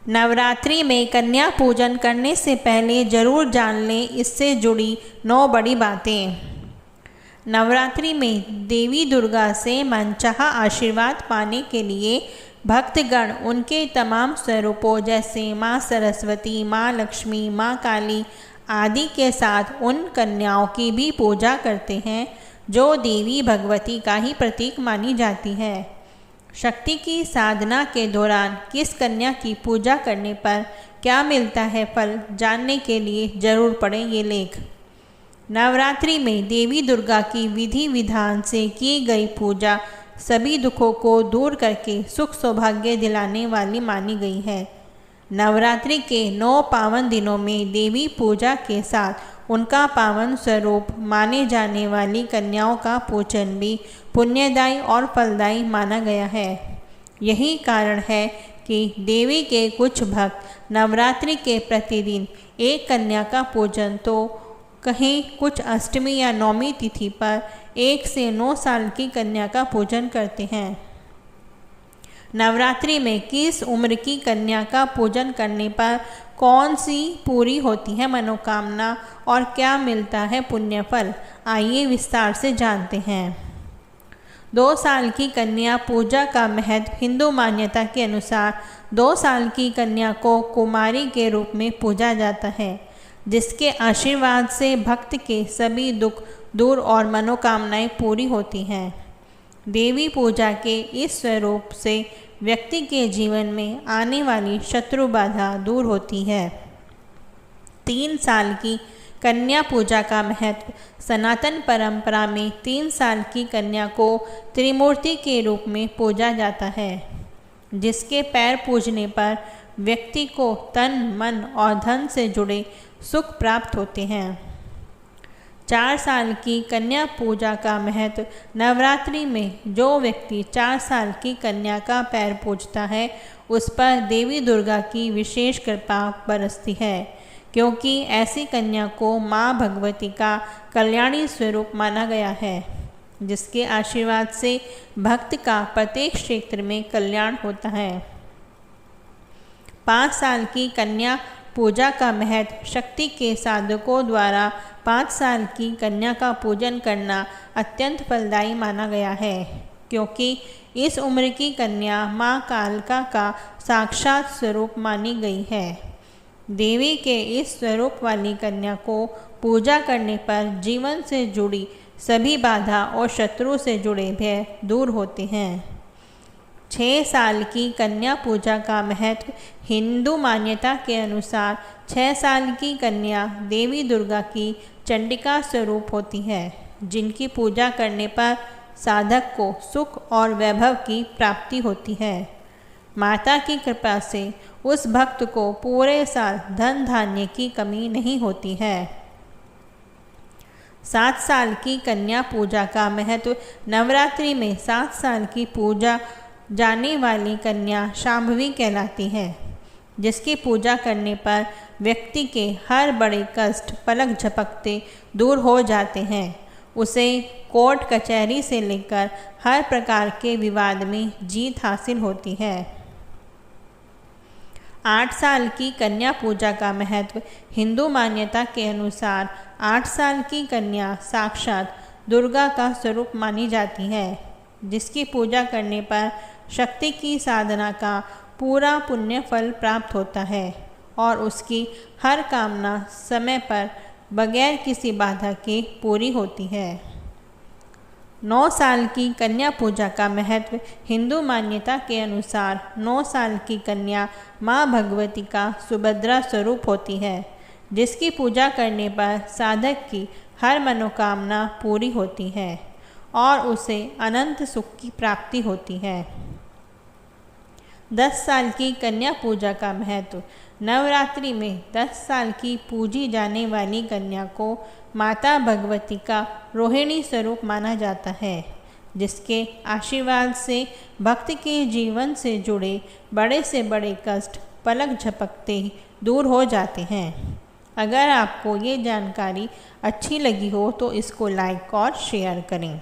नवरात्रि में कन्या पूजन करने से पहले जरूर जान लें इससे जुड़ी 9 बड़ी बातें। नवरात्रि में देवी दुर्गा से मनचाहा आशीर्वाद पाने के लिए भक्तगण उनके तमाम स्वरूपों जैसे माँ सरस्वती, माँ लक्ष्मी, माँ काली आदि के साथ उन कन्याओं की भी पूजा करते हैं जो देवी भगवती का ही प्रतीक मानी जाती है। शक्ति की साधना के दौरान किस कन्या की पूजा करने पर क्या मिलता है फल जानने के लिए जरूर पढ़ें ये लेख। नवरात्रि में देवी दुर्गा की विधि विधान से की गई पूजा सभी दुखों को दूर करके सुख सौभाग्य दिलाने वाली मानी गई है। नवरात्रि के 9 पावन दिनों में देवी पूजा के साथ उनका पावन स्वरूप माने जाने वाली कन्याओं का पूजन भी पुण्यदायी और फलदायी माना गया है। यही कारण है कि देवी के कुछ भक्त नवरात्रि के प्रतिदिन एक कन्या का पूजन तो कहीं कुछ अष्टमी या नौमी तिथि पर 1 से 9 साल की कन्या का पूजन करते हैं। नवरात्रि में किस उम्र की कन्या का पूजन करने पर कौन सी पूरी होती है मनोकामना और क्या मिलता है पुण्य फल, आइए विस्तार से जानते हैं। 2 साल की कन्या पूजा का महत्व हिंदू मान्यता के अनुसार 2 साल की कन्या को कुमारी के रूप में पूजा जाता है, जिसके आशीर्वाद से भक्त के सभी दुख दूर और मनोकामनाएं पूरी होती हैं। देवी पूजा के इस स्वरूप से व्यक्ति के जीवन में आने वाली शत्रु बाधा दूर होती है। 3 साल की कन्या पूजा का महत्व सनातन परंपरा में 3 साल की कन्या को त्रिमूर्ति के रूप में पूजा जाता है, जिसके पैर पूजने पर व्यक्ति को तन मन और धन से जुड़े सुख प्राप्त होते हैं। 4 साल की कन्या पूजा का महत्व नवरात्रि में जो व्यक्ति 4 साल की कन्या का पैर पूजता है उस पर देवी दुर्गा की विशेष कृपा बरसती है, क्योंकि ऐसी कन्या को माँ भगवती का कल्याणी स्वरूप माना गया है, जिसके आशीर्वाद से भक्त का प्रत्येक क्षेत्र में कल्याण होता है। 5 साल की कन्या पूजा का महत्व शक्ति के साधकों द्वारा 5 साल की कन्या का पूजन करना अत्यंत फलदायी माना गया है, क्योंकि इस उम्र की कन्या माँ कालिका का साक्षात स्वरूप मानी गई है। देवी के इस स्वरूप वाली कन्या को पूजा करने पर जीवन से जुड़ी सभी बाधा और शत्रु से जुड़े भय दूर होते हैं। 6 साल की कन्या पूजा का महत्व हिंदू मान्यता के अनुसार 6 साल की कन्या देवी दुर्गा की चंडिका स्वरूप होती है, जिनकी पूजा करने पर साधक को सुख और वैभव की प्राप्ति होती है। माता की कृपा से उस भक्त को पूरे साल धन धान्य की कमी नहीं होती है। 7 साल की कन्या पूजा का महत्व नवरात्रि में 7 साल की पूजा जाने वाली कन्या शांभवी कहलाती है, जिसकी पूजा करने पर व्यक्ति के हर बड़े कष्ट पलक झपकते दूर हो जाते हैं। उसे कोर्ट कचहरी से लेकर हर प्रकार के विवाद में जीत हासिल होती है। 8 साल की कन्या पूजा का महत्व हिंदू मान्यता के अनुसार 8 साल की कन्या साक्षात दुर्गा का स्वरूप मानी जाती है, जिसकी पूजा करने पर शक्ति की साधना का पूरा पुण्य फल प्राप्त होता है और उसकी हर कामना समय पर बगैर किसी बाधा के पूरी होती है। 9 साल की कन्या पूजा का महत्व हिंदू मान्यता के अनुसार 9 साल की कन्या माँ भगवती का सुभद्रा स्वरूप होती है, जिसकी पूजा करने पर साधक की हर मनोकामना पूरी होती है और उसे अनंत सुख की प्राप्ति होती है। 10 साल की कन्या पूजा का महत्व नवरात्रि में 10 साल की पूजी जाने वाली कन्या को माता भगवती का रोहिणी स्वरूप माना जाता है, जिसके आशीर्वाद से भक्त के जीवन से जुड़े बड़े से बड़े कष्ट पलक झपकते ही दूर हो जाते हैं। अगर आपको ये जानकारी अच्छी लगी हो तो इसको लाइक और शेयर करें।